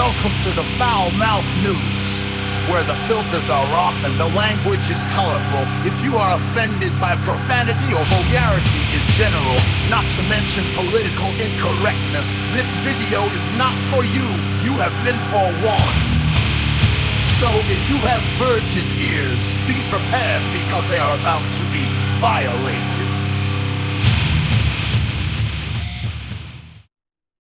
Welcome to the Foul Mouth News, where the filters are off and the language is colorful. If you are offended by profanity or vulgarity in general, not to mention political incorrectness, this video is not for you. You have been forewarned. So if you have virgin ears, be prepared because they are about to be violated.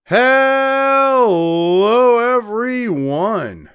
Hello, everyone.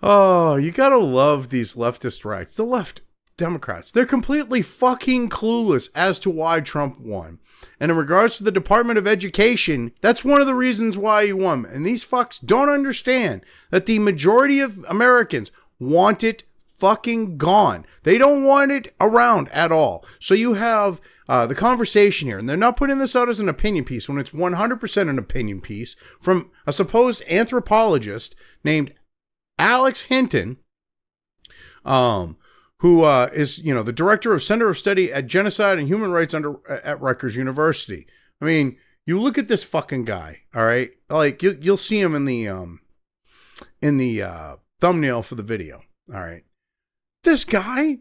Oh, you gotta love these leftist rights. The left Democrats. They're completely fucking clueless as to why Trump won. And in regards to the Department of Education, that's one of the reasons why he won. And these fucks don't understand that the majority of Americans want it fucking gone. They don't want it around at all. So you have the conversation here, and they're not putting this out as an opinion piece when it's 100% an opinion piece from a supposed anthropologist named Alex Hinton, who is, the director of Center of Study at Genocide and Human Rights at Rutgers University. I mean, you look at this fucking guy, all right? Like, you'll see him in the thumbnail for the video, all right? This guy,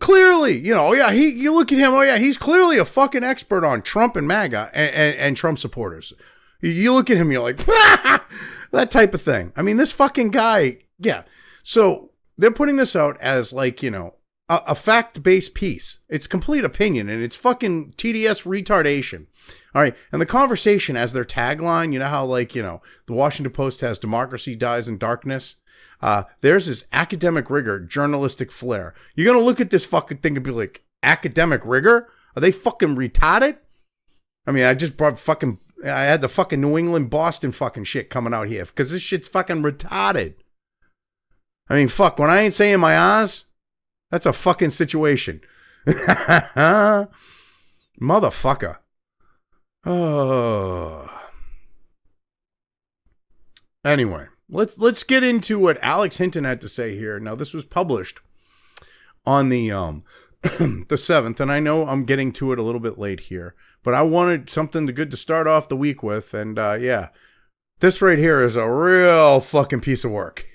clearly, you look at him, he's clearly a fucking expert on Trump and MAGA and Trump supporters. You look at him, you're like, that type of thing. I mean, this fucking guy, yeah. So they're putting this out as like, a fact-based piece. It's complete opinion, and it's fucking TDS retardation. All right, and the conversation as their tagline, you know how the Washington Post has democracy dies in darkness? There's this academic rigor, journalistic flair. You're going to look at this fucking thing and be like, academic rigor? Are they fucking retarded? I mean, I had the fucking New England, Boston fucking shit coming out here because this shit's fucking retarded. I mean, fuck, when I ain't saying my ass, that's a fucking situation. Motherfucker. Oh. Anyway. Let's get into what Alex Hinton had to say here. Now, this was published on the the 7th, and I know I'm getting to it a little bit late here, but I wanted something good to start off the week with, and yeah, this right here is a real fucking piece of work.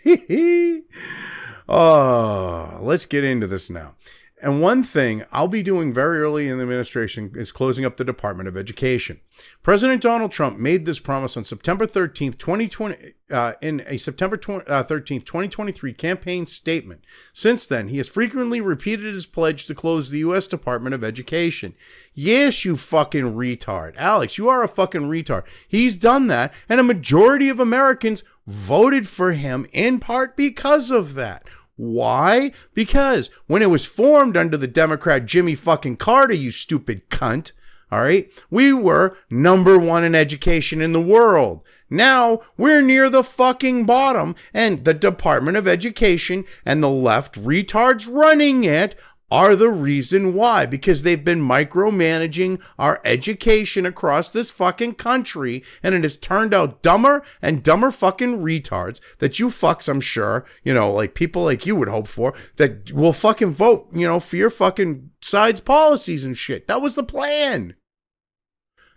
Oh, let's get into this now. And one thing I'll be doing very early in the administration is closing up the Department of Education. President Donald Trump made this promise on September 13th, 2020, in a September 13th, 2023 campaign statement. Since then, he has frequently repeated his pledge to close the U.S. Department of Education. Yes, you fucking retard. Alex, you are a fucking retard. He's done that, and a majority of Americans voted for him in part because of that. Why? Because when it was formed under the Democrat Jimmy fucking Carter, you stupid cunt, all right, we were number one in education in the world. Now we're near the fucking bottom, and the Department of Education and the left retards running it are the reason why, because they've been micromanaging our education across this fucking country, and it has turned out dumber and dumber fucking retards that you fucks, I'm sure, like people like you would hope for, that will fucking vote, for your fucking side's policies and shit. That was the plan.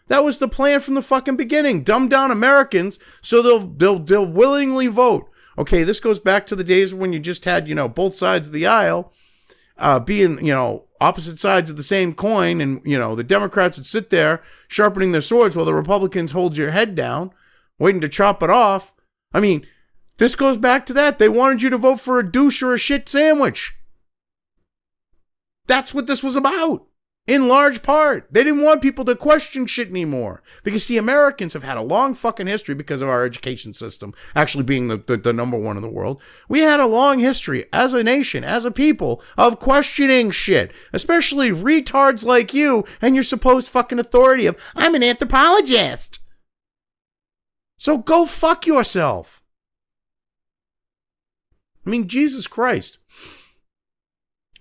That was the plan from the fucking beginning. Dumb down Americans so they'll willingly vote. Okay, this goes back to the days when you just had, both sides of the aisle being, opposite sides of the same coin, and, the Democrats would sit there sharpening their swords while the Republicans hold your head down, waiting to chop it off. I mean, this goes back to that. They wanted you to vote for a douche or a shit sandwich. That's what this was about. In large part, they didn't want people to question shit anymore. Because, see, Americans have had a long fucking history because of our education system actually being the number one in the world. We had a long history as a nation, as a people, of questioning shit. Especially retards like you and your supposed fucking authority of, I'm an anthropologist. So go fuck yourself. I mean, Jesus Christ.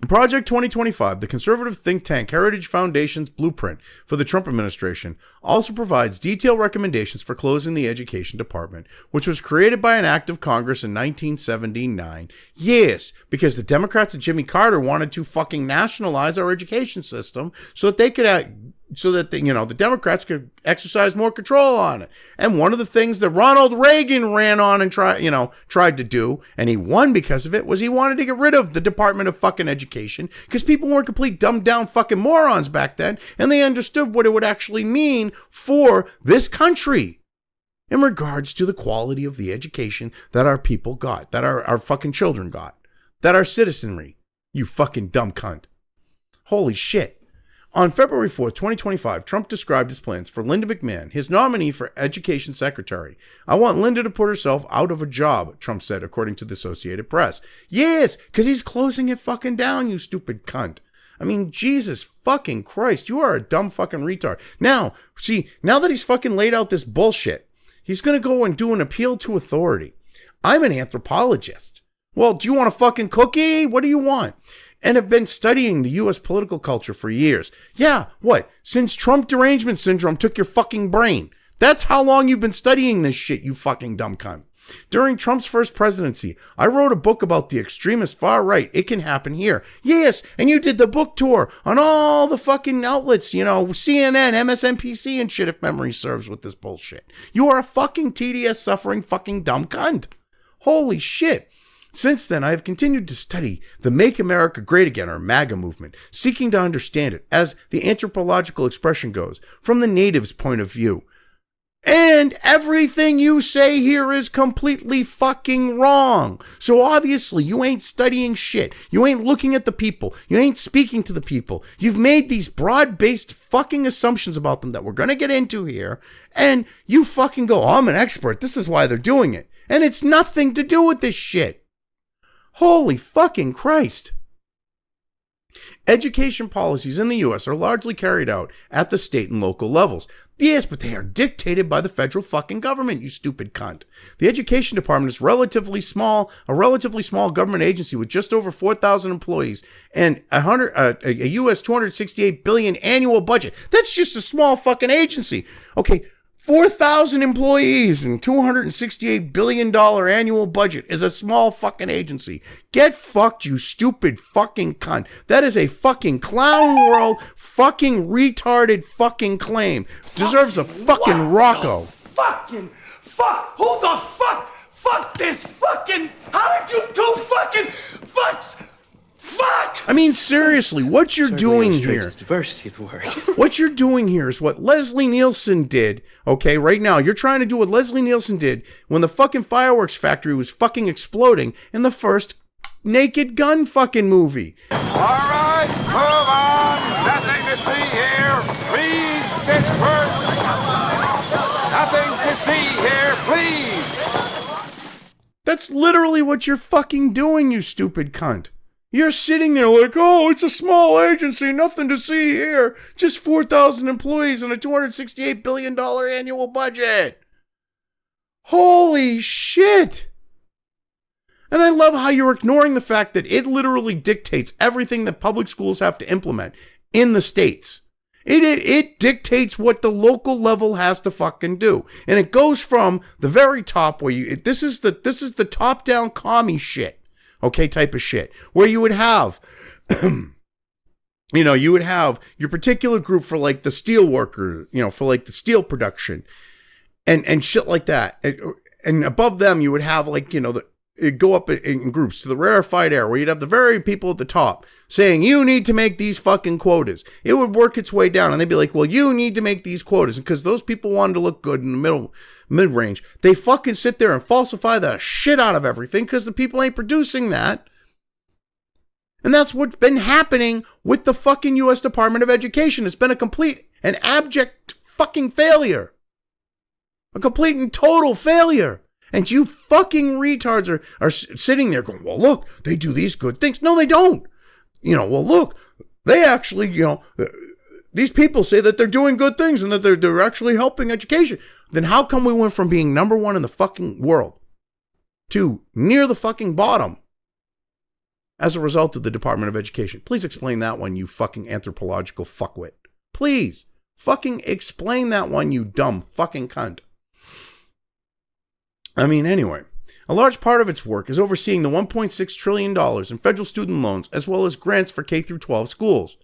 Project 2025, the conservative think tank Heritage Foundation's blueprint for the Trump administration, also provides detailed recommendations for closing the education department, which was created by an act of Congress in 1979. Yes, because the Democrats and Jimmy Carter wanted to fucking nationalize our education system so that they could the Democrats could exercise more control on it. And one of the things that Ronald Reagan ran on and tried to do, and he won because of it, was he wanted to get rid of the Department of fucking Education because people weren't complete dumbed down fucking morons back then, and they understood what it would actually mean for this country in regards to the quality of the education that our people got, that our fucking children got, that our citizenry. You fucking dumb cunt. Holy shit. On February 4th, 2025, Trump described his plans for Linda McMahon, his nominee for Education Secretary. I want Linda to put herself out of a job, Trump said, according to the Associated Press. Yes, because he's closing it fucking down, you stupid cunt. I mean, Jesus fucking Christ, you are a dumb fucking retard. Now that he's fucking laid out this bullshit, he's going to go and do an appeal to authority. I'm an anthropologist. Well, do you want a fucking cookie? What do you want? And have been studying the U.S. political culture for years. Yeah, what? Since Trump derangement syndrome took your fucking brain. That's how long you've been studying this shit, you fucking dumb cunt. During Trump's first presidency, I wrote a book about the extremist far right. It can happen here. Yes, and you did the book tour on all the fucking outlets, CNN, MSNBC and shit, if memory serves, with this bullshit. You are a fucking TDS suffering fucking dumb cunt. Holy shit. Since then, I have continued to study the Make America Great Again, or MAGA movement, seeking to understand it, as the anthropological expression goes, from the natives' point of view. And everything you say here is completely fucking wrong. So obviously, you ain't studying shit. You ain't looking at the people. You ain't speaking to the people. You've made these broad-based fucking assumptions about them that we're going to get into here, and you fucking go, I'm an expert. This is why they're doing it. And it's nothing to do with this shit. Holy fucking Christ. Education policies in the U.S. are largely carried out at the state and local levels. Yes, but they are dictated by the federal fucking government, you stupid cunt. The Education Department is a relatively small government agency with just over 4,000 employees and a U.S. $268 billion annual budget. That's just a small fucking agency. Okay, 4,000 employees and $268 billion annual budget is a small fucking agency. Get fucked, you stupid fucking cunt. That is a fucking clown world fucking retarded fucking claim. Deserves a fucking Rocco. Fucking fuck. Who the fuck? Fuck this fucking. How did you do fucking fucks? Fuck! I mean, seriously, what you're doing here, diversity of the word. What you're doing here is what Leslie Nielsen did, okay, right now. You're trying to do what Leslie Nielsen did when the fucking fireworks factory was fucking exploding in the first Naked Gun fucking movie. All right, move on. Nothing to see here. Please disperse. Nothing to see here, please. That's literally what you're fucking doing, you stupid cunt. You're sitting there like, oh, it's a small agency, nothing to see here. Just 4,000 employees and a $268 billion annual budget. Holy shit. And I love how you're ignoring the fact that it literally dictates everything that public schools have to implement in the states. It dictates what the local level has to fucking do. And it goes from the very top where this is the top-down commie shit. Okay, type of shit, where you would have, you would have your particular group for like the steel worker, for like the steel production and shit like that. And above them, you would have like, it'd go up in groups to the rarefied air where you'd have the very people at the top saying, you need to make these fucking quotas. It would work its way down and they'd be like, well, you need to make these quotas. And because those people wanted to look good in the mid-range, they fucking sit there and falsify the shit out of everything because the people ain't producing that. And that's what's been happening with the fucking U.S. Department of Education. It's been a complete and abject fucking failure. A complete and total failure. And you fucking retards are sitting there going, well, look, they do these good things. No, they don't. Well, look, they actually, these people say that they're doing good things and that they're actually helping education. Then how come we went from being number one in the fucking world to near the fucking bottom as a result of the Department of Education? Please explain that one, you fucking anthropological fuckwit. Please fucking explain that one, you dumb fucking cunt. I mean, anyway, a large part of its work is overseeing the $1.6 trillion in federal student loans as well as grants for K-12 schools.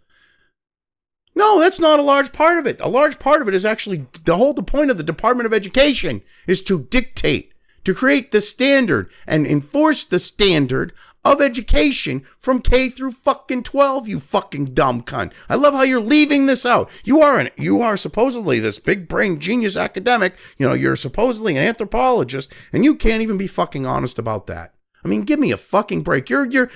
No, that's not a large part of it. A large part of it is actually the point of the Department of Education is to dictate, to create the standard and enforce the standard of education from K through fucking 12, you fucking dumb cunt. I love how you're leaving this out. You are supposedly this big brain genius academic. You're supposedly an anthropologist, and you can't even be fucking honest about that. I mean, give me a fucking break. You're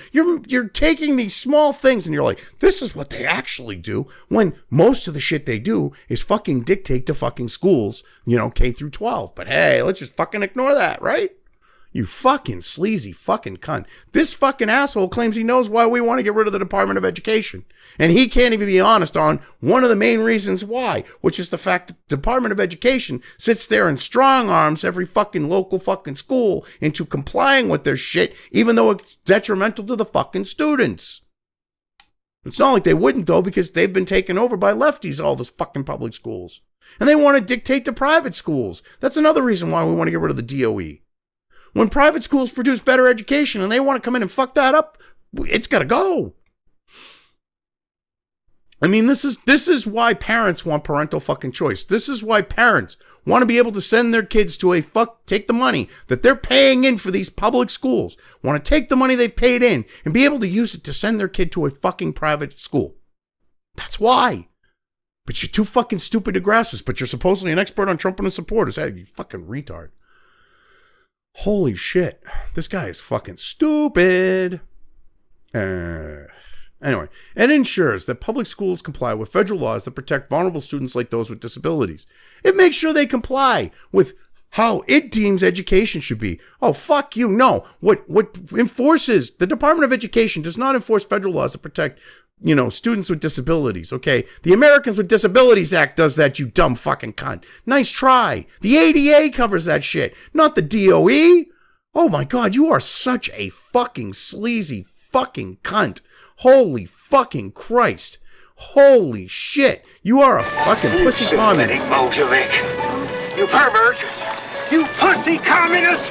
taking these small things and you're like, this is what they actually do, when most of the shit they do is fucking dictate to fucking schools, K through 12. But hey, let's just fucking ignore that, right? You fucking sleazy fucking cunt. This fucking asshole claims he knows why we want to get rid of the Department of Education. And he can't even be honest on one of the main reasons why, which is the fact that the Department of Education sits there and strong arms every fucking local fucking school into complying with their shit, even though it's detrimental to the fucking students. It's not like they wouldn't, though, because they've been taken over by lefties, all those fucking public schools. And they want to dictate to private schools. That's another reason why we want to get rid of the DOE. When private schools produce better education and they want to come in and fuck that up, it's got to go. I mean, this is why parents want parental fucking choice. This is why parents want to be able to send their kids to take the money that they're paying in for these public schools, want to take the money they've paid in and be able to use it to send their kid to a fucking private school. That's why. But you're too fucking stupid to grasp this, but you're supposedly an expert on Trump and his supporters. Hey, you fucking retard. Holy shit. This guy is fucking stupid. Anyway, it ensures that public schools comply with federal laws that protect vulnerable students like those with disabilities. It makes sure they comply with how it deems education should be. Oh, fuck you. No. What enforces, the Department of Education does not enforce federal laws that protect students with disabilities, okay? The Americans with Disabilities Act does that, you dumb fucking cunt. Nice try. The ADA covers that shit, not the DOE. Oh my God, you are such a fucking sleazy fucking cunt. Holy fucking Christ. Holy shit. You are a fucking pussy communist. Bolshevik. You pervert. You pussy communist.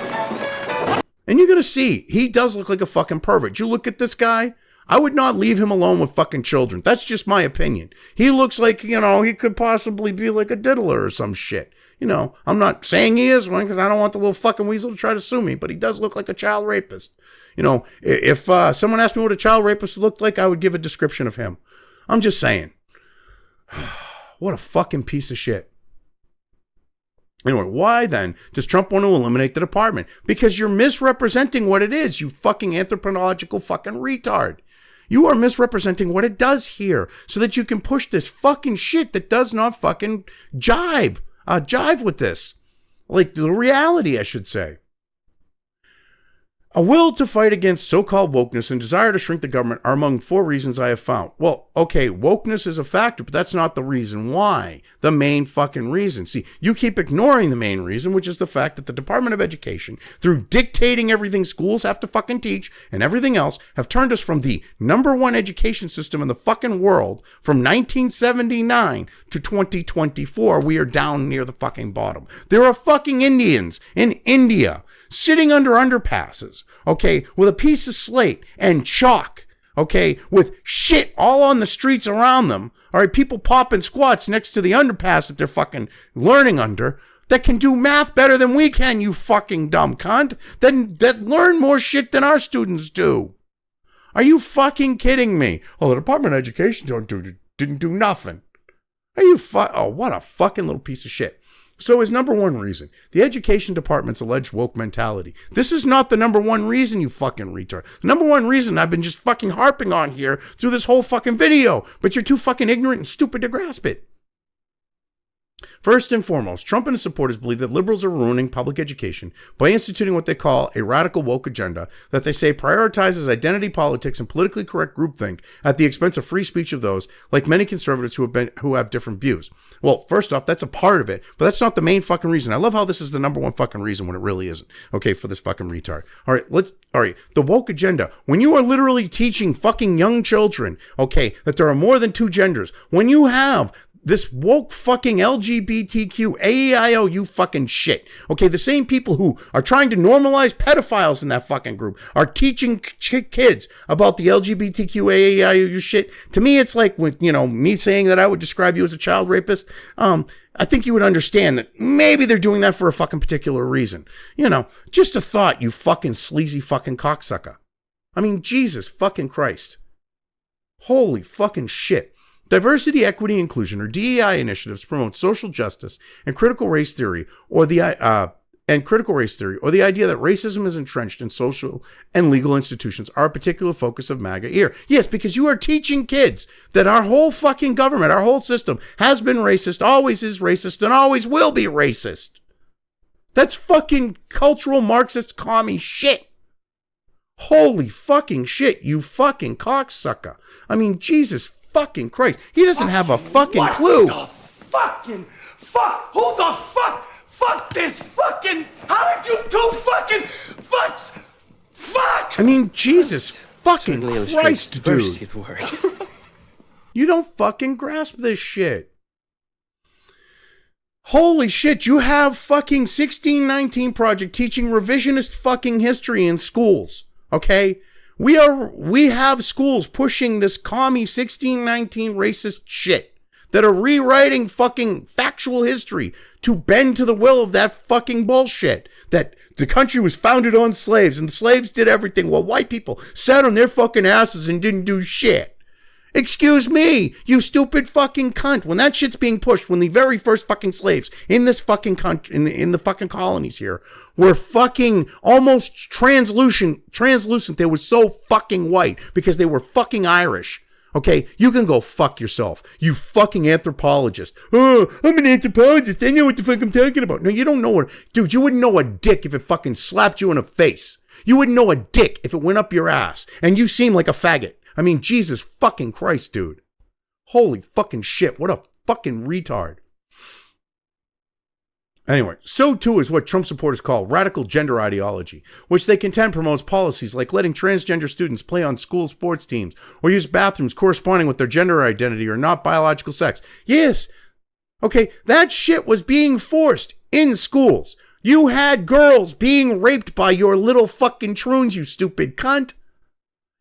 And you're gonna see, he does look like a fucking pervert. You look at this guy, I would not leave him alone with fucking children. That's just my opinion. He looks like, he could possibly be like a diddler or some shit. I'm not saying he is one because I don't want the little fucking weasel to try to sue me, but he does look like a child rapist. If someone asked me what a child rapist looked like, I would give a description of him. I'm just saying. What a fucking piece of shit. Anyway, why then does Trump want to eliminate the department? Because you're misrepresenting what it is, you fucking anthropological fucking retard. You are misrepresenting what it does here so that you can push this fucking shit that does not fucking jive with this. Like the reality, I should say. A will to fight against so-called wokeness and desire to shrink the government are among 4 reasons I have found. Well, okay, wokeness is a factor, but that's not the reason why. The main fucking reason. See, you keep ignoring the main reason, which is the fact that the Department of Education, through dictating everything schools have to fucking teach and everything else, have turned us from the #1 education system in the fucking world from 1979 to 2024. We are down near the fucking bottom. There are fucking Indians in India sitting under underpasses, okay, with a piece of slate and chalk, okay, with shit all on the streets around them, all right, people popping squats next to the underpass that they're fucking learning under, that can do math better than we can, you fucking dumb cunt, that learn more shit than our students do. Are you fucking kidding me? Oh, the Department of Education didn't do nothing. Are you oh, what a fucking little piece of shit. So his #1 reason, the education department's alleged woke mentality. This is not the #1 reason, you fucking retard. The #1 reason I've been just fucking harping on here through this whole fucking video, but you're too fucking ignorant and stupid to grasp it. First and foremost, Trump and his supporters believe that liberals are ruining public education by instituting what they call a radical woke agenda that they say prioritizes identity politics and politically correct groupthink at the expense of free speech of those, like many conservatives who have different views. Well, first off, that's a part of it, but that's not the main fucking reason. I love how this is the #1 fucking reason when it really isn't. Okay, for this fucking retard. All right, the woke agenda. When you are literally teaching fucking young children, okay, that there are more than 2 genders, when you have this woke fucking LGBTQ, AEIO, you fucking shit. Okay, the same people who are trying to normalize pedophiles in that fucking group are teaching kids about the LGBTQ, AEIO shit. To me, it's like with, me saying that I would describe you as a child rapist. I think you would understand that maybe they're doing that for a fucking particular reason. Just a thought, you fucking sleazy fucking cocksucker. I mean, Jesus fucking Christ. Holy fucking shit. Diversity, equity, inclusion, or DEI initiatives promote social justice and critical race theory, or the idea that racism is entrenched in social and legal institutions are a particular focus of MAGA here. Yes, because you are teaching kids that our whole fucking government, our whole system has been racist, always is racist, and always will be racist. That's fucking cultural Marxist commie shit. Holy fucking shit, you fucking cocksucker. I mean, Jesus fucking Christ. He doesn't have a fucking clue. What the fucking fuck? Who the fuck? Fuck this fucking... How did you two fucking fucks? Fuck! I mean, Jesus fucking Christ, dude. You don't fucking grasp this shit. Holy shit, you have fucking 1619 Project teaching revisionist fucking history in schools, okay? We have schools pushing this commie 1619 racist shit that are rewriting fucking factual history to bend to the will of that fucking bullshit. That the country was founded on slaves and the slaves did everything while white people sat on their fucking asses and didn't do shit. Excuse me, you stupid fucking cunt. When that shit's being pushed, when the very first fucking slaves in this fucking country, in the fucking colonies here, were fucking almost translucent. They were so fucking white because they were fucking Irish. Okay, you can go fuck yourself, you fucking anthropologist. Oh, I'm an anthropologist. I know what the fuck I'm talking about. No, you don't know what, dude. You wouldn't know a dick if it fucking slapped you in the face. You wouldn't know a dick if it went up your ass, and you seem like a faggot. I mean, Jesus fucking Christ, dude. Holy fucking shit. What a fucking retard. Anyway, so too is what Trump supporters call radical gender ideology, which they contend promotes policies like letting transgender students play on school sports teams or use bathrooms corresponding with their gender identity or not biological sex. Yes. Okay, that shit was being forced in schools. You had girls being raped by your little fucking troons, you stupid cunt.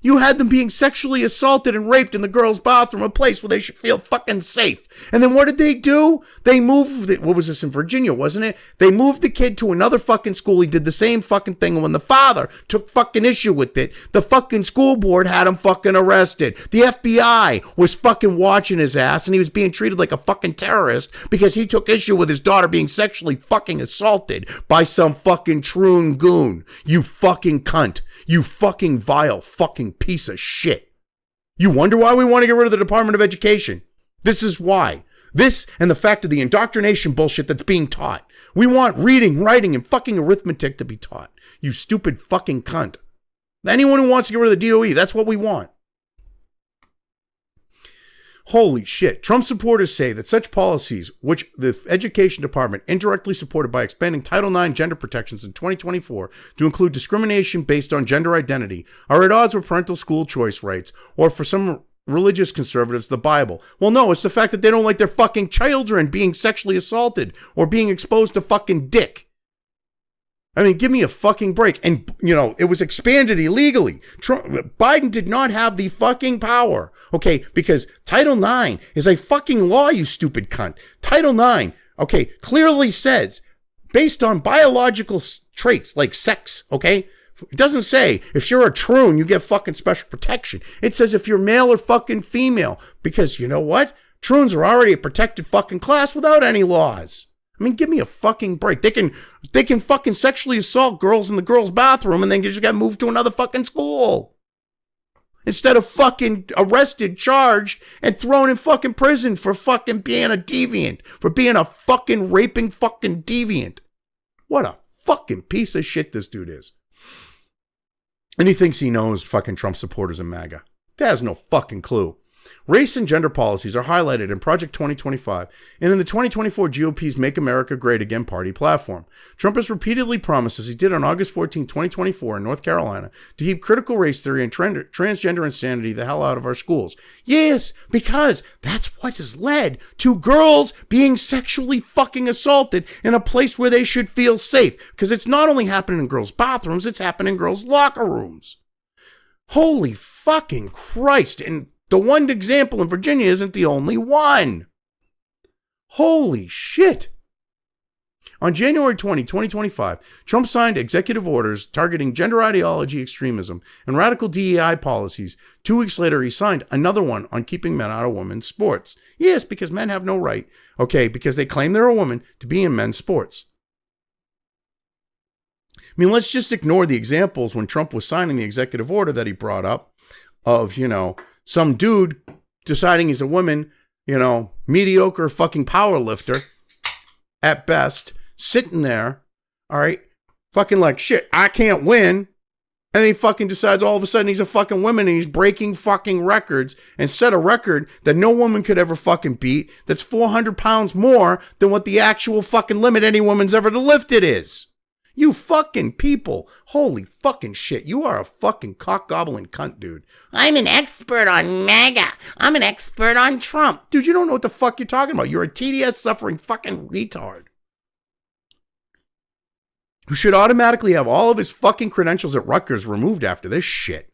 You had them being sexually assaulted and raped in the girls' bathroom, a place where they should feel fucking safe. And then what did they do? They moved it. What was this, in Virginia, wasn't it? They moved the kid to another fucking school. He did the same fucking thing. And when the father took fucking issue with it, the fucking school board had him fucking arrested. The FBI was fucking watching his ass, and he was being treated like a fucking terrorist because he took issue with his daughter being sexually fucking assaulted by some fucking troon goon. You fucking cunt. You fucking vile fucking piece of shit. You wonder why we want to get rid of the Department of Education? This is why. This and the fact of the indoctrination bullshit that's being taught. We want reading, writing, and fucking arithmetic to be taught. You stupid fucking cunt. Anyone who wants to get rid of the DOE, that's what we want. Holy shit. Trump supporters say that such policies, which the Education Department indirectly supported by expanding Title IX gender protections in 2024 to include discrimination based on gender identity, are at odds with parental school choice rights, or for some religious conservatives, the Bible. Well, no, it's the fact that they don't like their fucking children being sexually assaulted or being exposed to fucking dick. I mean, give me a fucking break. And, it was expanded illegally. Biden did not have the fucking power, okay, because Title IX is a fucking law, you stupid cunt. Title IX, okay, clearly says, based on biological traits like sex, okay? It doesn't say if you're a troon, you get fucking special protection. It says if you're male or fucking female, because you know what? Troons are already a protected fucking class without any laws. I mean, give me a fucking break. They can fucking sexually assault girls in the girls' bathroom and then just get moved to another fucking school. Instead of fucking arrested, charged, and thrown in fucking prison for fucking being a deviant. For being a fucking raping fucking deviant. What a fucking piece of shit this dude is. And he thinks he knows fucking Trump supporters and MAGA. That has no fucking clue. Race and gender policies are highlighted in Project 2025 and in the 2024 GOP's Make America Great Again party platform. Trump has repeatedly promised, as he did on August 14, 2024 in North Carolina, to keep critical race theory and transgender insanity the hell out of our schools. Yes, because that's what has led to girls being sexually fucking assaulted in a place where they should feel safe. Because it's not only happening in girls' bathrooms, it's happening in girls' locker rooms. Holy fucking Christ. And the one example in Virginia isn't the only one. Holy shit. On January 20, 2025, Trump signed executive orders targeting gender ideology extremism and radical DEI policies. 2 weeks later, he signed another one on keeping men out of women's sports. Yes, because men have no right, because they claim they're a woman, to be in men's sports. I mean, let's just ignore the examples when Trump was signing the executive order that he brought up of, some dude deciding he's a woman, mediocre fucking power lifter at best, sitting there, all right, fucking like, shit, I can't win. And he fucking decides all of a sudden he's a fucking woman and he's breaking fucking records and set a record that no woman could ever fucking beat that's 400 pounds more than what the actual fucking limit any woman's ever lifted is. You fucking people. Holy fucking shit. You are a fucking cock-gobbling cunt, dude. I'm an expert on MAGA. I'm an expert on Trump. Dude, you don't know what the fuck you're talking about. You're a TDS suffering fucking retard who should automatically have all of his fucking credentials at Rutgers removed after this shit.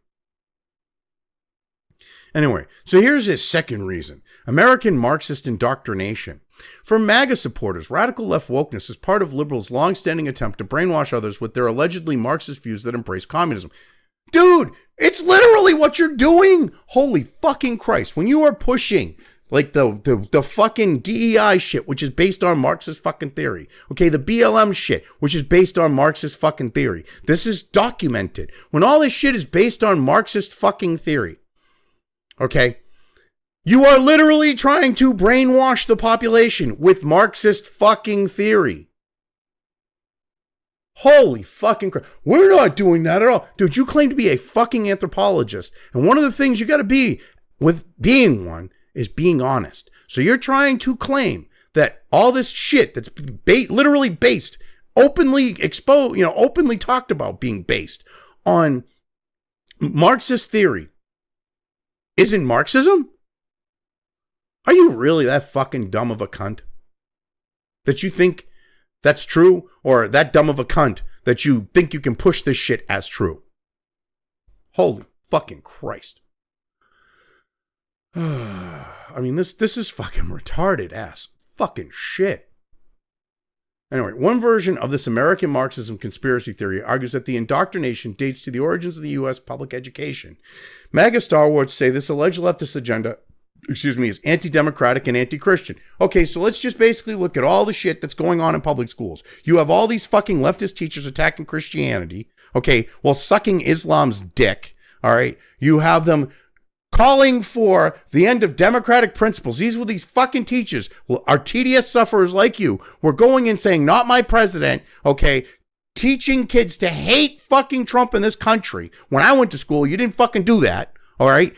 Anyway, so here's his second reason. American Marxist indoctrination. For MAGA supporters, radical left wokeness is part of liberals' long-standing attempt to brainwash others with their allegedly Marxist views that embrace communism. Dude, it's literally what you're doing. Holy fucking Christ. When you are pushing like the fucking DEI shit, which is based on Marxist fucking theory. Okay, the BLM shit, which is based on Marxist fucking theory. This is documented. When all this shit is based on Marxist fucking theory, okay, you are literally trying to brainwash the population with Marxist fucking theory. Holy fucking crap. We're not doing that at all. Dude, you claim to be a fucking anthropologist. And one of the things you got to be with being one is being honest. So you're trying to claim that all this shit that's literally based, openly exposed, openly talked about being based on Marxist theory isn't Marxism? Are you really that fucking dumb of a cunt that you think that's true, or that dumb of a cunt that you think you can push this shit as true? Holy fucking Christ. I mean, this is fucking retarded ass fucking shit. Anyway, one version of this American Marxism conspiracy theory argues that the indoctrination dates to the origins of the U.S. public education. MAGA stalwarts say this alleged leftist agenda is anti-democratic and anti-Christian. Okay, so let's just basically look at all the shit that's going on in public schools. You have all these fucking leftist teachers attacking Christianity, okay, while sucking Islam's dick, all right? You have them calling for the end of democratic principles. These were these fucking teachers, our TDS sufferers like you, were going and saying, not my president, okay, teaching kids to hate fucking Trump in this country. When I went to school, you didn't fucking do that. All right,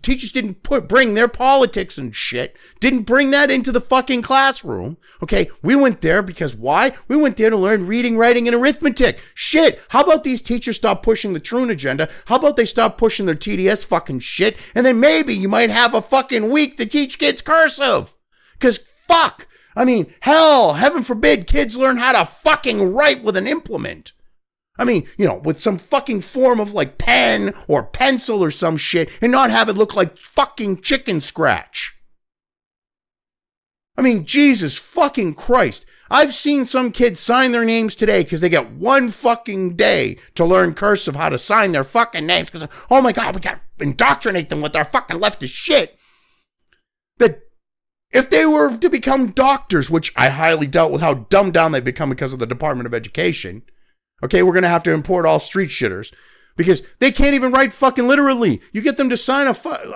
teachers didn't bring their politics and shit, didn't bring that into the fucking classroom. Okay, we went there because why? We went there to learn reading, writing, and arithmetic. Shit, how about these teachers stop pushing the Troon agenda? How about they stop pushing their TDS fucking shit? And then maybe you might have a fucking week to teach kids cursive. Because fuck, I mean, hell, heaven forbid kids learn how to fucking write with an implement. I mean, with some fucking form of like pen or pencil or some shit, and not have it look like fucking chicken scratch. I mean, Jesus fucking Christ. I've seen some kids sign their names today because they get one fucking day to learn cursive, how to sign their fucking names. Because, oh my God, we got to indoctrinate them with our fucking leftist shit. That if they were to become doctors, which I highly doubt with how dumbed down they've become because of the Department of Education, okay, we're going to have to import all street shitters because they can't even write fucking literally. You get them to sign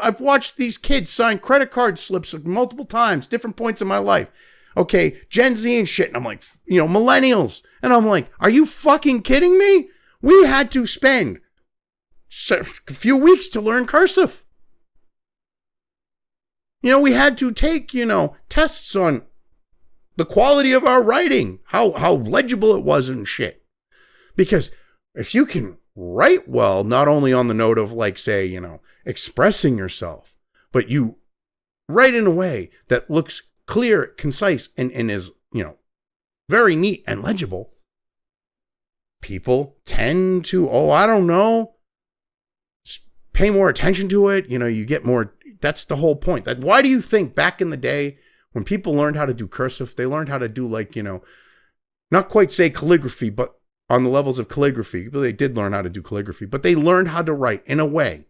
I've watched these kids sign credit card slips multiple times, different points in my life. Okay, Gen Z and shit. And I'm like, millennials. And I'm like, are you fucking kidding me? We had to spend a few weeks to learn cursive. We had to take, tests on the quality of our writing, how legible it was and shit. Because if you can write well, not only on the note of like, say, expressing yourself, but you write in a way that looks clear, concise, and is, very neat and legible, people tend to, pay more attention to it. You get more. That's the whole point. Why do you think back in the day when people learned how to do cursive, they learned how to do not quite say calligraphy, but on the levels of calligraphy, they did learn how to do calligraphy, but they learned how to write in a way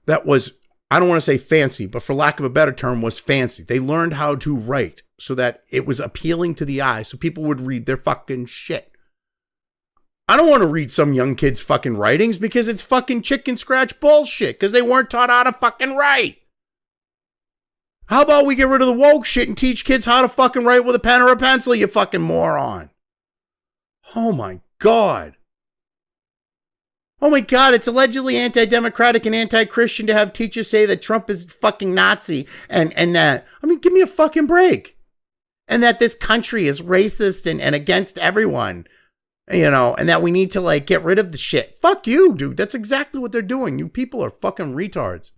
that was, I don't want to say fancy, but for lack of a better term, was fancy. They learned how to write so that it was appealing to the eye, so people would read their fucking shit. I don't want to read some young kid's fucking writings because it's fucking chicken scratch bullshit because they weren't taught how to fucking write. How about we get rid of the woke shit and teach kids how to fucking write with a pen or a pencil, you fucking moron? Oh my God. Oh my God, it's allegedly anti-democratic and anti-Christian to have teachers say that Trump is fucking Nazi and that, give me a fucking break. And that this country is racist and against everyone. And that we need to get rid of the shit. Fuck you, dude. That's exactly what they're doing. You people are fucking retards.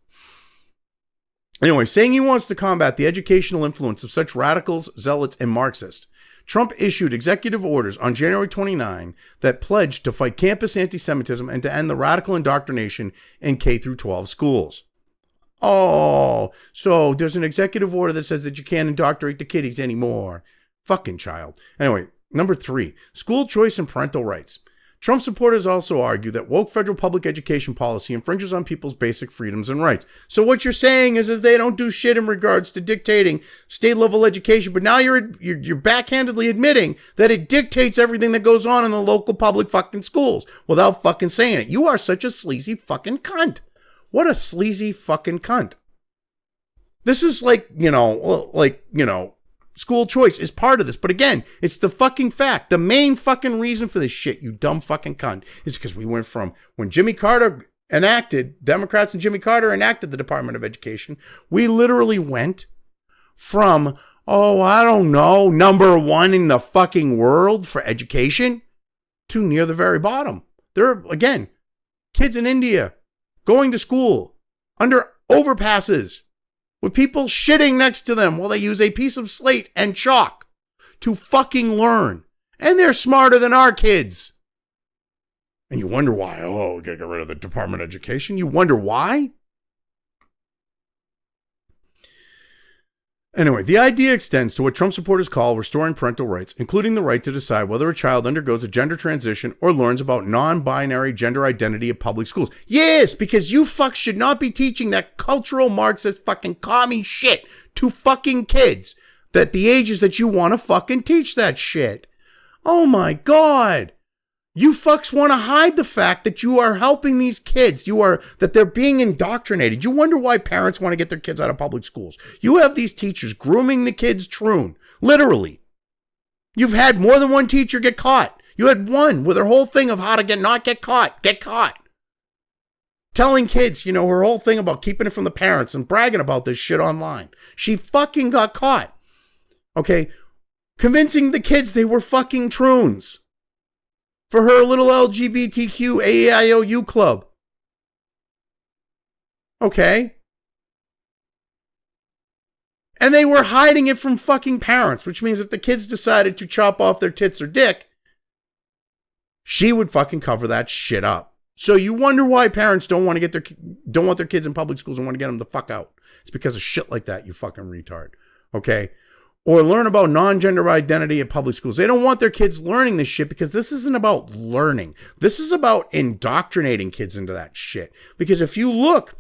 Anyway, saying he wants to combat the educational influence of such radicals, zealots, and Marxists, Trump issued executive orders on January 29 that pledged to fight campus anti-Semitism and to end the radical indoctrination in K through 12 schools. Oh, so there's an executive order that says that you can't indoctrinate the kiddies anymore. Fucking child. Anyway. Number 3, school choice and parental rights. Trump supporters also argue that woke federal public education policy infringes on people's basic freedoms and rights. So what you're saying is they don't do shit in regards to dictating state level education, but now you're backhandedly admitting that it dictates everything that goes on in the local public fucking schools without fucking saying it. You are such a sleazy fucking cunt. What a sleazy fucking cunt. This is school choice is part of this. But again, it's the fucking fact. The main fucking reason for this shit, you dumb fucking cunt, is because we went from when Democrats and Jimmy Carter enacted the Department of Education, we literally went from, number 1 in the fucking world for education to near the very bottom. There are, again, kids in India going to school under overpasses with people shitting next to them while they use a piece of slate and chalk to fucking learn. And they're smarter than our kids. And you wonder why. Oh, we gotta get rid of the Department of Education. You wonder why? Anyway, the idea extends to what Trump supporters call restoring parental rights, including the right to decide whether a child undergoes a gender transition or learns about non-binary gender identity at public schools. Yes, because you fucks should not be teaching that cultural Marxist fucking commie shit to fucking kids at the ages that you want to fucking teach that shit. Oh my God. You fucks want to hide the fact that you are helping these kids. That they're being indoctrinated. You wonder why parents want to get their kids out of public schools. You have these teachers grooming the kids troon. Literally. You've had more than one teacher get caught. You had one with her whole thing of how to not get caught. Get caught. Telling kids, her whole thing about keeping it from the parents and bragging about this shit online. She fucking got caught. Okay. Convincing the kids they were fucking troons. For her little LGBTQ AIOU club. Okay. And they were hiding it from fucking parents, which means if the kids decided to chop off their tits or dick, she would fucking cover that shit up. So you wonder why parents don't want their kids in public schools and want to get them the fuck out. It's because of shit like that, you fucking retard. Okay? Or learn about non-gender identity at public schools. They don't want their kids learning this shit because this isn't about learning. This is about indoctrinating kids into that shit. Because if you look,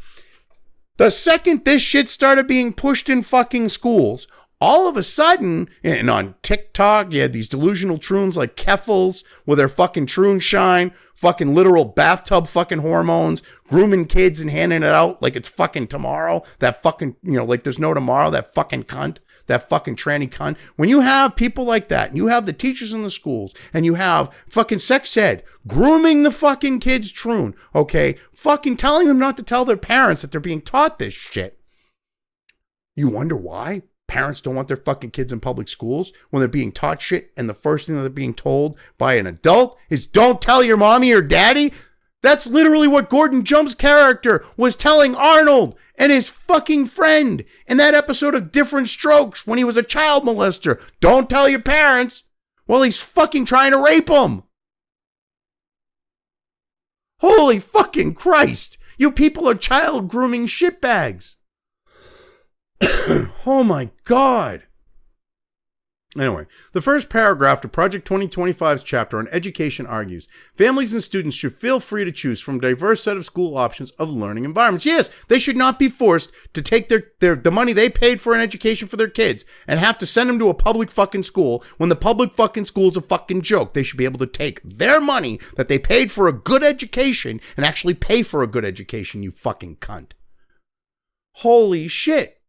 the second this shit started being pushed in fucking schools, all of a sudden, and on TikTok, you had these delusional troons like Keffels with their fucking troon shine, fucking literal bathtub fucking hormones, grooming kids and handing it out like it's fucking tomorrow. That fucking, like there's no tomorrow, that fucking cunt. That fucking tranny cunt. When you have people like that, and you have the teachers in the schools, and you have fucking sex ed grooming the fucking kids troon, okay? Fucking telling them not to tell their parents that they're being taught this shit. You wonder why parents don't want their fucking kids in public schools when they're being taught shit, and the first thing that they're being told by an adult is don't tell your mommy or daddy? That's literally what Gordon Jump's character was telling Arnold and his fucking friend in that episode of Different Strokes when he was a child molester. Don't tell your parents. Well, he's fucking trying to rape them. Holy fucking Christ. You people are child grooming shitbags. Oh my God. Anyway, the first paragraph to Project 2025's chapter on education argues, families and students should feel free to choose from a diverse set of school options of learning environments. Yes, they should not be forced to take the money they paid for an education for their kids and have to send them to a public fucking school when the public fucking school is a fucking joke. They should be able to take their money that they paid for a good education and actually pay for a good education, you fucking cunt. Holy shit.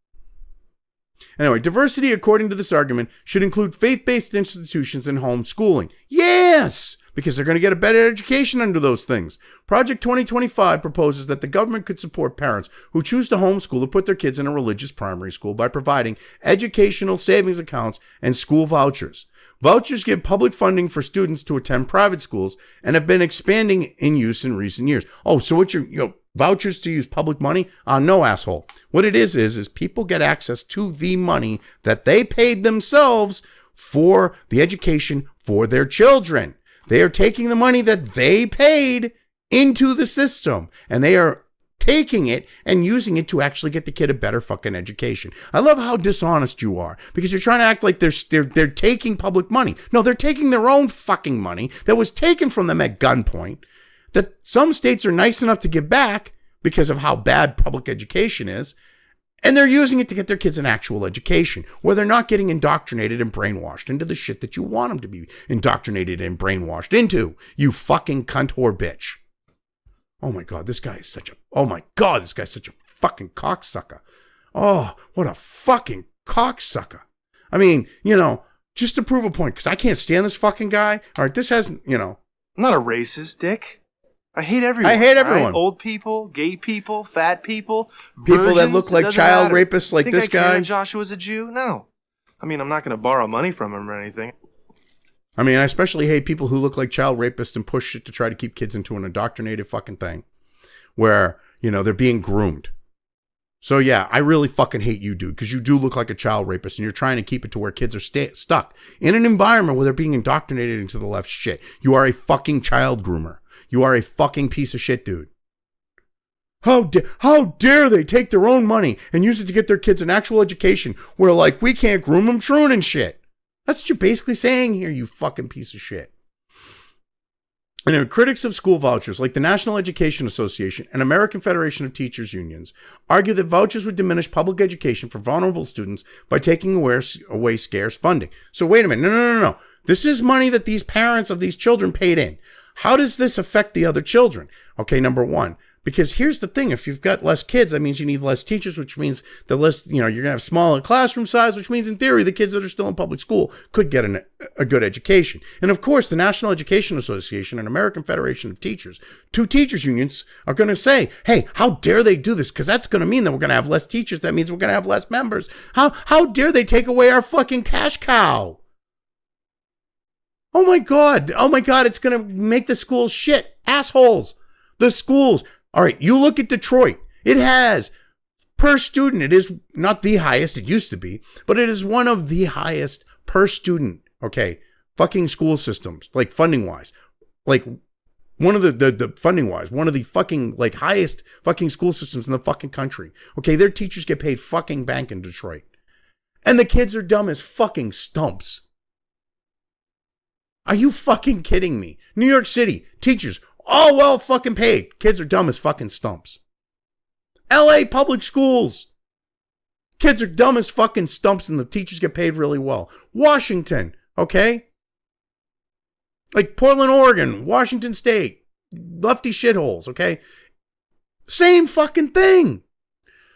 Anyway, diversity, according to this argument, should include faith-based institutions and homeschooling. Yes, because they're going to get a better education under those things. Project 2025 proposes that the government could support parents who choose to homeschool or put their kids in a religious primary school by providing educational savings accounts and school vouchers. Vouchers give public funding for students to attend private schools and have been expanding in use in recent years. Oh, so what vouchers to use public money? No, asshole. What it is people get access to the money that they paid themselves for the education for their children. They are taking the money that they paid into the system, and they are taking it and using it to actually get the kid a better fucking education. I love how dishonest you are, because you're trying to act like they're taking public money. No, they're taking their own fucking money that was taken from them at gunpoint, that some states are nice enough to give back because of how bad public education is, and they're using it to get their kids an actual education where they're not getting indoctrinated and brainwashed into the shit that you want them to be indoctrinated and brainwashed into, you fucking cunt whore bitch. Oh my God, this guy is such a fucking cocksucker. Oh, what a fucking cocksucker. I mean, just to prove a point, because I can't stand this fucking guy. All right, this hasn't, I'm not a racist, Dick. I hate everyone. Right? Old people, gay people, fat people, people that look like child rapists like this guy. Joshua's a Jew? No. I mean, I'm not going to borrow money from him or anything. I mean, I especially hate people who look like child rapists and push shit to try to keep kids into an indoctrinated fucking thing where, they're being groomed. So yeah, I really fucking hate you, dude, because you do look like a child rapist and you're trying to keep it to where kids are stuck in an environment where they're being indoctrinated into the left shit. You are a fucking child groomer. You are a fucking piece of shit, dude. How dare they take their own money and use it to get their kids an actual education where, like, we can't groom them truant and shit. That's what you're basically saying here, you fucking piece of shit. And critics of school vouchers, like the National Education Association and American Federation of Teachers Unions, argue that vouchers would diminish public education for vulnerable students by taking away scarce funding. So wait a minute. No. This is money that these parents of these children paid in. How does this affect the other children? Okay, number one, because here's the thing. If you've got less kids, that means you need less teachers, which means the less, you're going to have smaller classroom size, which means in theory, the kids that are still in public school could get a good education. And of course, the National Education Association and American Federation of Teachers, two teachers unions, are going to say, hey, how dare they do this? Because that's going to mean that we're going to have less teachers. That means we're going to have less members. How dare they take away our fucking cash cow? Oh my God, it's going to make the schools shit. Assholes. The schools. All right, you look at Detroit. It has, per student, it is not the highest, it used to be, but it is one of the highest per student, okay, fucking school systems, like funding-wise. Like, one of the funding-wise, one of the fucking, like, highest fucking school systems in the fucking country. Okay, their teachers get paid fucking bank in Detroit. And the kids are dumb as fucking stumps. Are you fucking kidding me? New York City, teachers, all well fucking paid. Kids are dumb as fucking stumps. LA public schools. Kids are dumb as fucking stumps and the teachers get paid really well. Washington, okay? Like Portland, Oregon, Washington State, lefty shitholes, okay? Same fucking thing.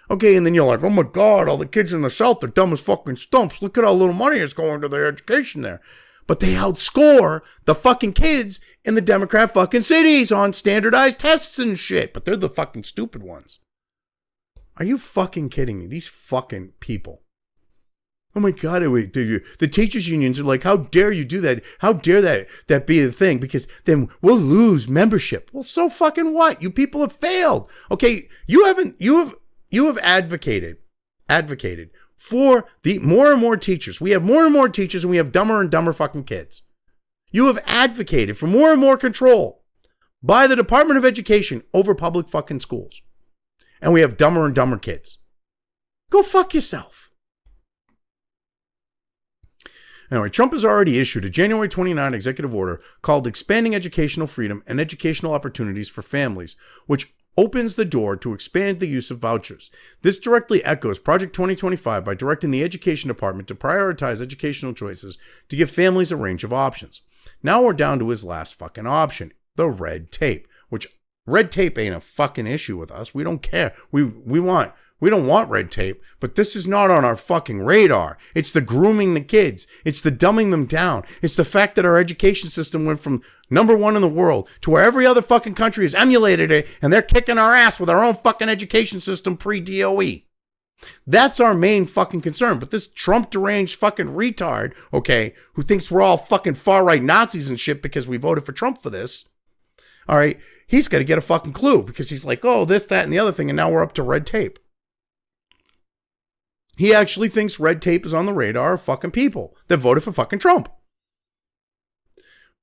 Okay, and then you're like, oh my God, all the kids in the South are dumb as fucking stumps. Look at how little money is going to their education there. But they outscore the fucking kids in the Democrat fucking cities on standardized tests and shit. But they're the fucking stupid ones. Are you fucking kidding me? These fucking people. Oh my God, the teachers unions are like, how dare you do that? How dare that be the thing? Because then we'll lose membership. Well, so fucking what? You people have failed. Okay, you have advocated for the more and more teachers. We have more and more teachers and we have dumber and dumber fucking kids. You have advocated for more and more control by the Department of Education over public fucking schools. And we have dumber and dumber kids. Go fuck yourself. Anyway, Trump has already issued a January 29 executive order called Expanding Educational Freedom and Educational Opportunities for Families, which opens the door to expand the use of vouchers. This directly echoes Project 2025 by directing the Education Department to prioritize educational choices to give families a range of options. Now we're down to his last fucking option, the red tape, which red tape ain't a fucking issue with us. We don't care. We don't want red tape, but this is not on our fucking radar. It's the grooming the kids. It's the dumbing them down. It's the fact that our education system went from #1 in the world to where every other fucking country has emulated it, and they're kicking our ass with our own fucking education system pre-DOE. That's our main fucking concern. But this Trump deranged fucking retard, okay, who thinks we're all fucking far-right Nazis and shit because we voted for Trump for this, all right, he's got to get a fucking clue because he's like, oh, this, that, and the other thing, and now we're up to red tape. He actually thinks red tape is on the radar of fucking people that voted for fucking Trump.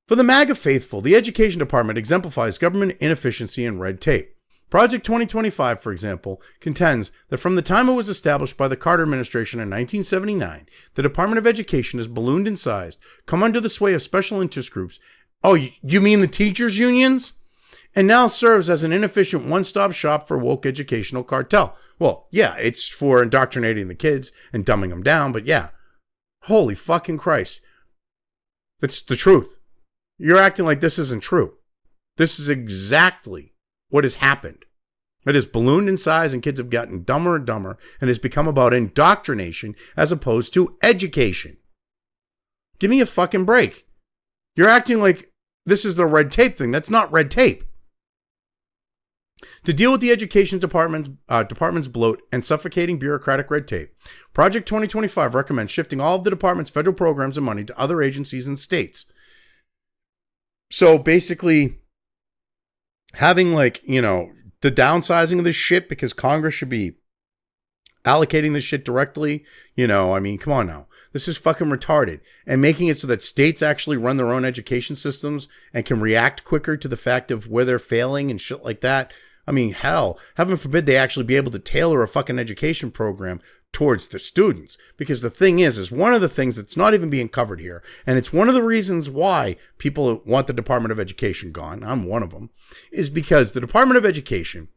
For the MAGA faithful, the Education Department exemplifies government inefficiency and red tape. Project 2025, for example, contends that from the time it was established by the Carter administration in 1979, the Department of Education has ballooned in size, come under the sway of special interest groups. Oh, you mean the teachers' unions? And now serves as an inefficient one-stop shop for woke educational cartel. Well, yeah, it's for indoctrinating the kids and dumbing them down, but yeah. Holy fucking Christ. That's the truth. You're acting like this isn't true. This is exactly what has happened. It has ballooned in size and kids have gotten dumber and dumber and has become about indoctrination as opposed to education. Give me a fucking break. You're acting like this is the red tape thing. That's not red tape. To deal with the education department's bloat and suffocating bureaucratic red tape, Project 2025 recommends shifting all of the department's federal programs and money to other agencies and states. So basically, having the downsizing of this shit because Congress should be allocating this shit directly, come on now. This is fucking retarded. And making it so that states actually run their own education systems and can react quicker to the fact of where they're failing and shit like that. I mean, hell, heaven forbid they actually be able to tailor a fucking education program towards the students. Because the thing is one of the things that's not even being covered here, and it's one of the reasons why people want the Department of Education gone, I'm one of them, is because the Department of Education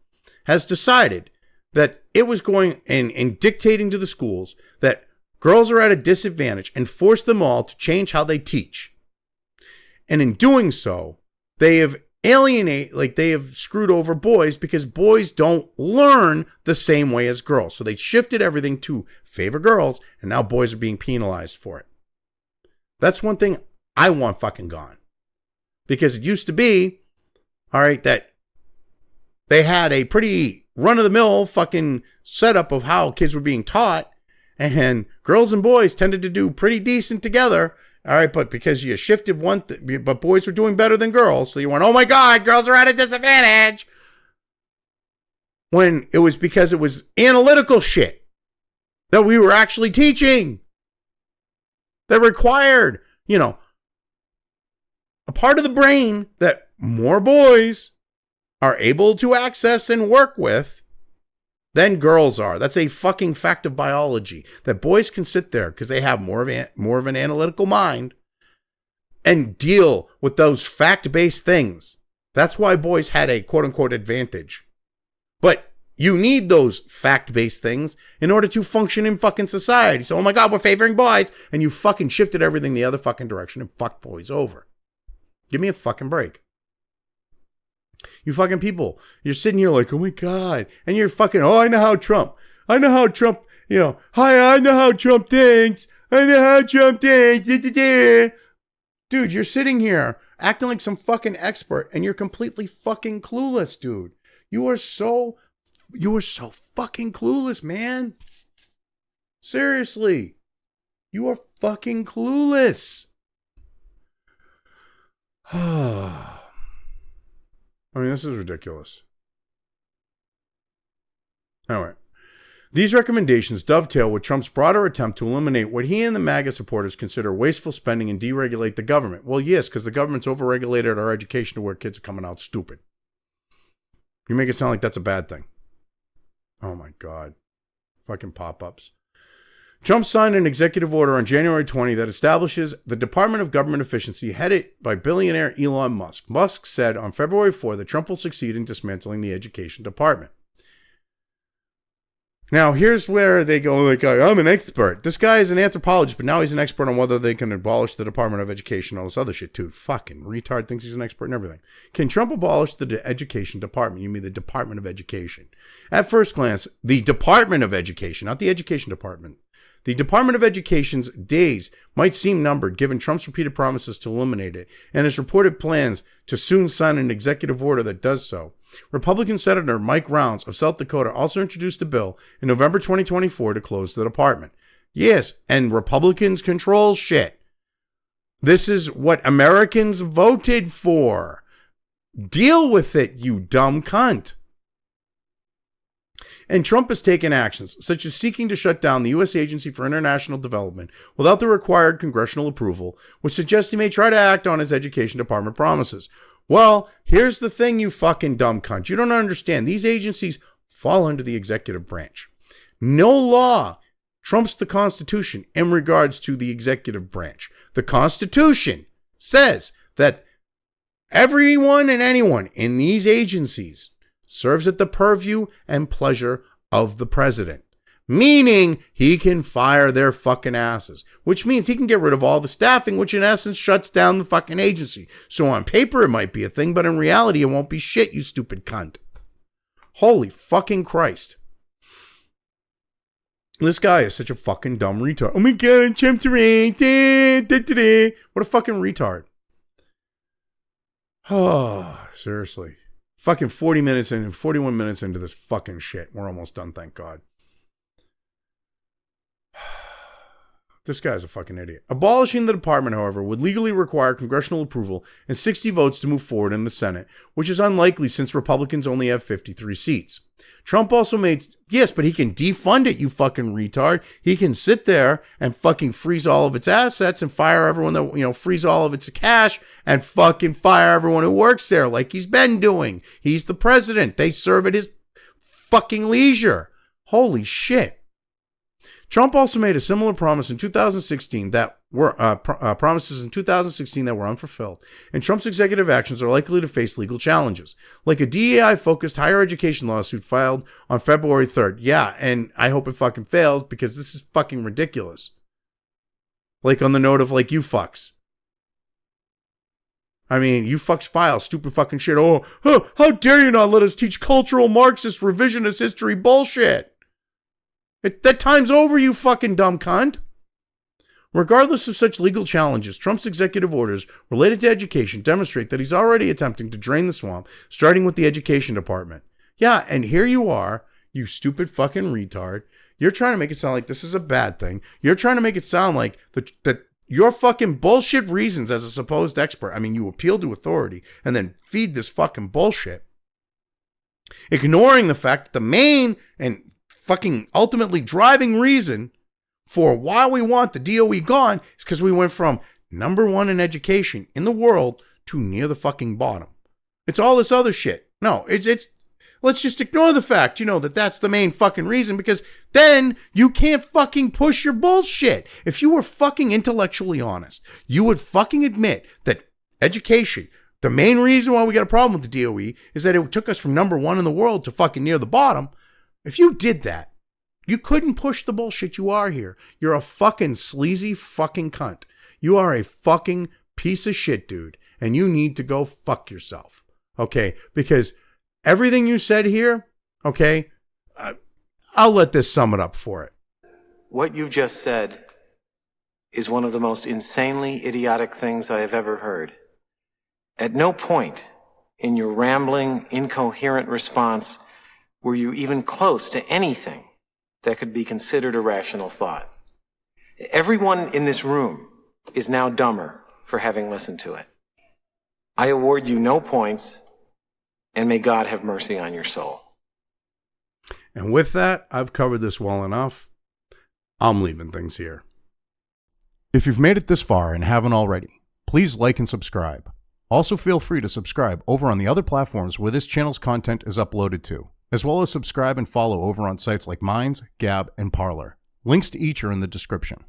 has decided that it was going and dictating to the schools that girls are at a disadvantage and forced them all to change how they teach. And in doing so, they have they have screwed over boys because boys don't learn the same way as girls. So they shifted everything to favor girls, and now boys are being penalized for it. That's one thing I want fucking gone. Because it used to be, all right, that they had a pretty run-of-the-mill fucking setup of how kids were being taught, and girls and boys tended to do pretty decent together. All right, but because you shifted but boys were doing better than girls, so you went, oh my God, girls are at a disadvantage. When it was because it was analytical shit that we were actually teaching that required, a part of the brain that more boys are able to access and work with than girls are. That's a fucking fact of biology, that boys can sit there because they have more of an analytical mind and deal with those fact-based things. That's why boys had a quote-unquote advantage. But you need those fact-based things in order to function in fucking society. So, oh my God, we're favoring boys, and you fucking shifted everything the other fucking direction and fucked boys over. Give me a fucking break. You fucking people, you're sitting here like, oh my God. And you're fucking, I know how Trump, hi, I know how Trump thinks. Dude, you're sitting here acting like some fucking expert and you're completely fucking clueless, dude. You are so You are so fucking clueless, man. Seriously. You are fucking clueless. I mean, this is ridiculous. Anyway, these recommendations dovetail with Trump's broader attempt to eliminate what he and the MAGA supporters consider wasteful spending and deregulate the government. Well, yes, because the government's overregulated our education to where kids are coming out stupid. You make it sound like that's a bad thing. Oh my God. Fucking pop-ups. Trump signed an executive order on January 20 that establishes the Department of Government Efficiency headed by billionaire Elon Musk. Musk said on February 4 that Trump will succeed in dismantling the education department. Now, here's where they go like, I'm an expert. This guy is an anthropologist, but now he's an expert on whether they can abolish the Department of Education and all this other shit, too. Fucking retard thinks he's an expert in everything. Can Trump abolish the education department? You mean the Department of Education. At first glance, the Department of Education, not the Education Department. The Department of Education's days might seem numbered given Trump's repeated promises to eliminate it and his reported plans to soon sign an executive order that does so. Republican Senator Mike Rounds of South Dakota also introduced a bill in November 2024 to close the department. Yes, and Republicans control shit. This is what Americans voted for. Deal with it, you dumb cunt. And Trump has taken actions, such as seeking to shut down the U.S. Agency for International Development without the required congressional approval, which suggests he may try to act on his education department promises. Well, here's the thing, you fucking dumb cunt. You don't understand. These agencies fall under the executive branch. No law trumps the Constitution in regards to the executive branch. The Constitution says that everyone and anyone in these agencies serves at the purview and pleasure of the president, meaning he can fire their fucking asses, which means he can get rid of all the staffing, which in essence shuts down the fucking agency. So on paper it might be a thing, but in reality it won't be shit, you stupid cunt. Holy fucking Christ. This guy is such a fucking dumb retard. Oh my God, Trump deranged. What a fucking retard. Oh, seriously. Fucking 41 minutes into this fucking shit. We're almost done, thank God. This guy's a fucking idiot. Abolishing the department, however, would legally require congressional approval and 60 votes to move forward in the Senate, which is unlikely since Republicans only have 53 seats. Trump also made, yes, but he can defund it, you fucking retard. He can sit there and fucking freeze all of its assets and fire everyone that, freeze all of its cash and fucking fire everyone who works there like he's been doing. He's the president. They serve at his fucking leisure. Holy shit. Trump also made a similar promise in 2016 that were promises in 2016 that were unfulfilled, and Trump's executive actions are likely to face legal challenges, like a DEI-focused higher education lawsuit filed on February 3rd. Yeah, and I hope it fucking fails because this is fucking ridiculous. Like on the note of like, you fucks. I mean, you fucks file stupid fucking shit. Oh, how dare you not let us teach cultural Marxist revisionist history bullshit? That time's over, you fucking dumb cunt. Regardless of such legal challenges, Trump's executive orders related to education demonstrate that he's already attempting to drain the swamp, starting with the education department. Yeah, and here you are, you stupid fucking retard. You're trying to make it sound like this is a bad thing. You're trying to make it sound like that your fucking bullshit reasons as a supposed expert. I mean, you appeal to authority and then feed this fucking bullshit. Ignoring the fact that the main and fucking ultimately driving reason for why we want the DOE gone is because we went from number one in education in the world to near the fucking bottom. It's all this other shit. No, it's let's just ignore the fact, that that's the main fucking reason, because then you can't fucking push your bullshit. If you were fucking intellectually honest, you would fucking admit that education, the main reason why we got a problem with the DOE is that it took us from number one in the world to fucking near the bottom. If you did that, you couldn't push the bullshit you are here. You're a fucking sleazy fucking cunt. You are a fucking piece of shit, dude. And you need to go fuck yourself. Okay? Because everything you said here, okay, I'll let this sum it up for it. What you just said is one of the most insanely idiotic things I have ever heard. At no point in your rambling, incoherent response were you even close to anything that could be considered a rational thought. Everyone in this room is now dumber for having listened to it. I award you no points, and may God have mercy on your soul. And with that, I've covered this well enough. I'm leaving things here. If you've made it this far and haven't already, please like and subscribe. Also feel free to subscribe over on the other platforms where this channel's content is uploaded to, as well as subscribe and follow over on sites like Minds, Gab, and Parler. Links to each are in the description.